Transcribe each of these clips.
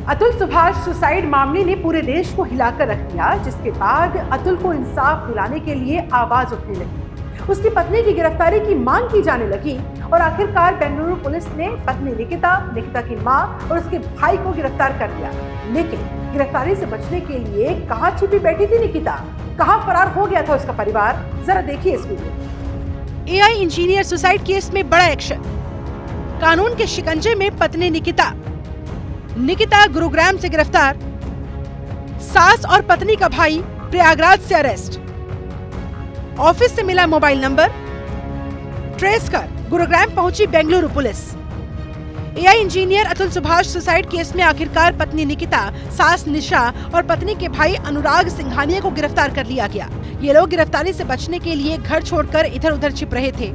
Atul Subhash suicide मामले ने पूरे देश को हिलाकर रख दिया, जिसके बाद अतुल को इंसाफ दिलाने के लिए आवाज उठने लगी। उसकी पत्नी की गिरफ्तारी की मांग की जाने लगी और आखिरकार बेंगलुरु पुलिस ने पत्नी निकिता की मां और उसके भाई को गिरफ्तार कर लिया। लेकिन गिरफ्तारी से बचने के लिए कहां छिपी बैठी थी निकिता, कहां फरार हो गया था उसका परिवार, जरा देखिए इस video. AI engineer suicide case में बड़ा एक्शन, कानून के शिकंजे में पत्नी निकिता गुरुग्राम से गिरफ्तार, सास और पत्नी का भाई प्रयागराज से अरेस्ट, ऑफिस से मिला मोबाइल नंबर, ट्रेस कर गुरुग्राम पहुंची Bengaluru police. AI engineer Atul Subhash suicide case में आखिरकार पत्नी निकिता, सास निशा और पत्नी के भाई अनुराग सिंघानिया को गिरफ्तार कर लिया गया। ये लोग गिरफ्तारी से बचने के लिए घर छोड़कर इधर उधर छिप रहे थे।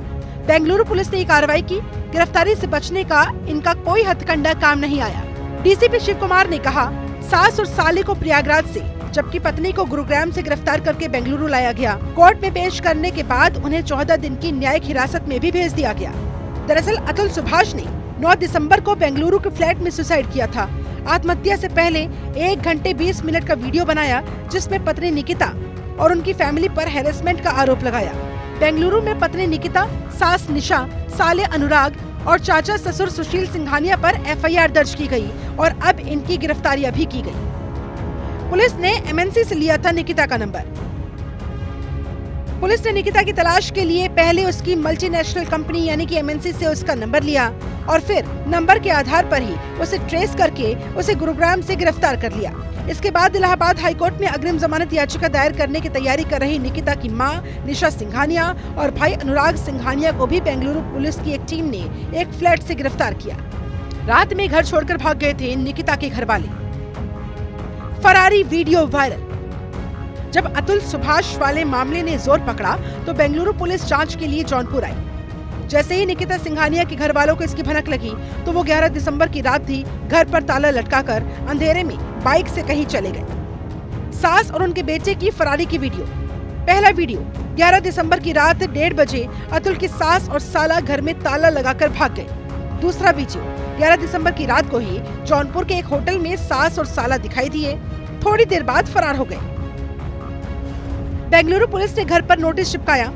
बेंगलुरु पुलिस ने ये कार्रवाई की। गिरफ्तारी से बचने का इनका कोई हथकंडा काम नहीं आया। डीसीपी शिव कुमार ने कहा, सास और साले को प्रयागराज से जबकि पत्नी को गुरुग्राम से गिरफ्तार करके बेंगलुरु लाया गया। कोर्ट में पेश करने के बाद उन्हें 14 दिन की न्यायिक हिरासत में भी भेज दिया गया। दरअसल अतुल सुभाष ने 9 दिसंबर को बेंगलुरु के फ्लैट में सुसाइड किया था। आत्महत्या से पहले 1 घंटे 20 मिनट का वीडियो बनाया, जिसमें पत्नी निकिता और उनकी फैमिली पर हैरेसमेंट का आरोप लगाया। बेंगलुरु में पत्नी निकिता, सास निशा, साले अनुराग और चाचा ससुर सुशील सिंघानिया पर एफआईआर दर्ज की गई और अब इनकी गिरफ्तारी भी की गई। पुलिस ने एमएनसी से लिया था निकिता का नंबर। पुलिस ने निकिता की तलाश के लिए पहले उसकी मल्टीनेशनल कंपनी यानी कि एमएनसी से उसका नंबर लिया और फिर नंबर के आधार पर ही उसे ट्रेस करके उसे गुरुग्राम से गिरफ्तार कर लिया। इसके बाद इलाहाबाद हाईकोर्ट में अग्रिम जमानत याचिका दायर करने की तैयारी कर रही निकिता की मां निशा सिंघानिया और भाई अनुराग सिंघानिया को भी बेंगलुरु पुलिस की एक टीम ने एक फ्लैट से गिरफ्तार किया। रात में घर छोड़कर भाग गए थे निकिता के घरवाले। Ferrari video viral. जब अतुल सुभाष वाले मामले ने जोर पकड़ा तो बेंगलुरु पुलिस जांच के लिए जौनपुर आई। जैसे ही निकिता सिंघानिया के घर वालों को इसकी भनक लगी तो वो 11 दिसंबर की रात थी, घर पर ताला लटकाकर अंधेरे में बाइक से कहीं चले गए। सास और उनके बेटे की फरारी की वीडियो। पहला वीडियो 11 दिसंबर की रात 1:30 बजे अतुल की सास और साला घर में ताला लगाकर भाग गए। दूसरा वीडियो 11 दिसंबर की रात को ही जौनपुर के एक होटल में सास और साला दिखाई दिए, थोड़ी देर बाद फरार हो गए। बेंगलुरु पुलिस ने घर पर नोटिस चिपकाया।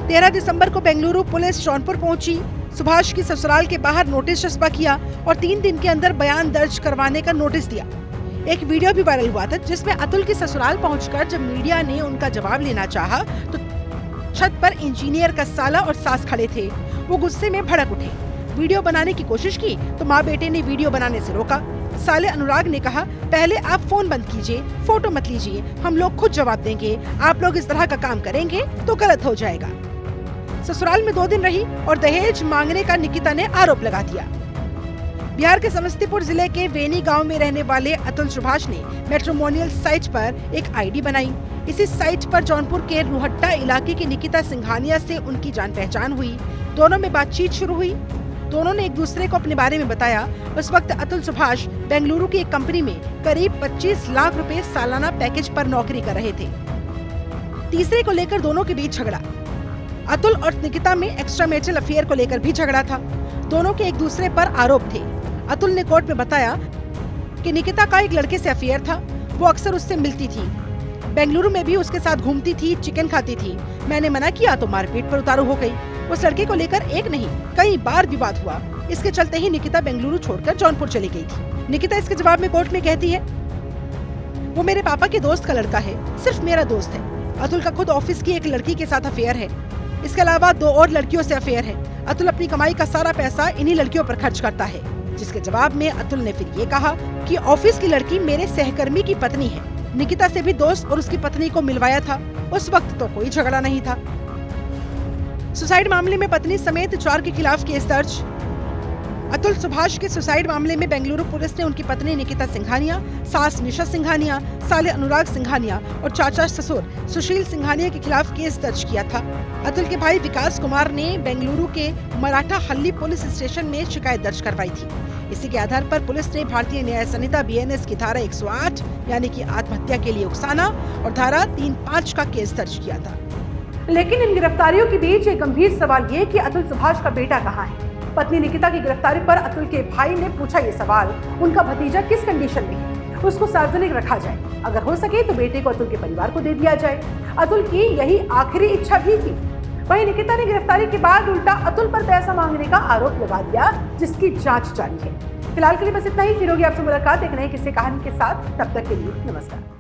13 दिसंबर को बेंगलुरु पुलिस जौनपुर पहुंची, सुभाष की ससुराल के बाहर नोटिस चस्पा किया और 3 दिन के अंदर बयान दर्ज करवाने का नोटिस दिया। एक वीडियो भी वायरल हुआ था जिसमें अतुल की ससुराल पहुंचकर जब मीडिया ने उनका जवाब लेना चाहा तो छत पर इंजीनियर का साला और सास खड़े थे। वो गुस्से में भड़क उठे। वीडियो बनाने की कोशिश की तो माँ बेटे ने वीडियो बनाने से रोका। साले अनुराग ने कहा, पहले आप फोन बंद कीजिए, फोटो मत लीजिए, हम लोग खुद जवाब देंगे। आप लोग इस तरह का काम करेंगे तो गलत हो जाएगा। ससुराल में 2 दिन रही और दहेज मांगने का निकिता ने आरोप लगा दिया। बिहार के समस्तीपुर जिले के वेनी गांव में रहने वाले अतुल सुभाष ने मैट्रिमोनियल साइट पर एक आईडी बनाई। इसी साइट पर जौनपुर के रुहट्टा इलाके की निकिता सिंघानिया से उनकी जान पहचान हुई। दोनों में बातचीत शुरू हुई। दोनों ने एक दूसरे को अपने बारे में बताया। उस वक्त अतुल सुभाष बेंगलुरु की एक कंपनी में करीब 25 लाख रुपए सालाना पैकेज पर नौकरी कर रहे थे। तीसरे को लेकर दोनों के बीच झगड़ा। अतुल और निकिता में एक्स्ट्रा मैरिटल अफेयर को लेकर भी झगड़ा था। दोनों के एक दूसरे पर आरोप थे। अतुल ने कोर्ट में बताया कि निकिता का एक लड़के से अफेयर था। वो अक्सर उससे मिलती थी, बेंगलुरु में भी उसके साथ घूमती थी, चिकन खाती थी। मैंने मना किया तो मारपीट पर उतारू हो गई। उस लड़के को लेकर एक नहीं कई बार विवाद हुआ। इसके चलते ही निकिता बेंगलुरु छोड़कर जौनपुर चली गई थी। निकिता इसके जवाब में कोर्ट में कहती है, वो मेरे पापा के दोस्त का लड़का है, सिर्फ मेरा दोस्त है। अतुल का खुद ऑफिस की एक लड़की के साथ अफेयर है। इसके अलावा 2 और लड़कियों से अफेयर है। अतुल अपनी कमाई का सारा पैसा इन्हीं लड़कियों पर खर्च करता है। जिसके जवाब में अतुल ने फिर ये कहा कि ऑफिस की लड़की मेरे सहकर्मी की पत्नी है। निकिता से भी दोस्त और उसकी पत्नी को मिलवाया था। उस वक्त तो कोई झगड़ा नहीं था। सुसाइड मामले में पत्नी समेत 4 के खिलाफ केस दर्ज। अतुल सुभाष के सुसाइड मामले में बेंगलुरु पुलिस ने उनकी पत्नी निकिता सिंघानिया, सास निशा सिंघानिया, साले अनुराग सिंघानिया और चाचा ससुर सुशील सिंघानिया के खिलाफ केस दर्ज किया था। अतुल के भाई विकास कुमार ने बेंगलुरु के मराठा हल्ली पुलिस स्टेशन में शिकायत दर्ज करवाई थी। इसी के आधार पर पुलिस ने भारतीय न्याय संहिता बीएनएस की धारा 108 यानी कि आत्महत्या के लिए उकसाना और धारा 3-5 का केस दर्ज किया था। लेकिन इन गिरफ्तारियों के बीच एक गंभीर सवाल ये कि अतुल सुभाष का बेटा कहाँ है। पत्नी निकिता की गिरफ्तारी पर अतुल के भाई ने पूछा ये सवाल, उनका भतीजा किस कंडीशन में है, उसको सार्वजनिक रखा जाए, अगर हो सके तो बेटे को अतुल के परिवार को दे दिया जाए। अतुल की यही आखिरी इच्छा भी थी। वहीं निकिता ने गिरफ्तारी के बाद उल्टा अतुल पर पैसा मांगने का आरोप लगा दिया, जिसकी जांच जारी है। फिलहाल के लिए बस इतना ही। फिर होगी आपसे मुलाकात एक नई किस्से कहानी के साथ। तब तक के लिए नमस्कार।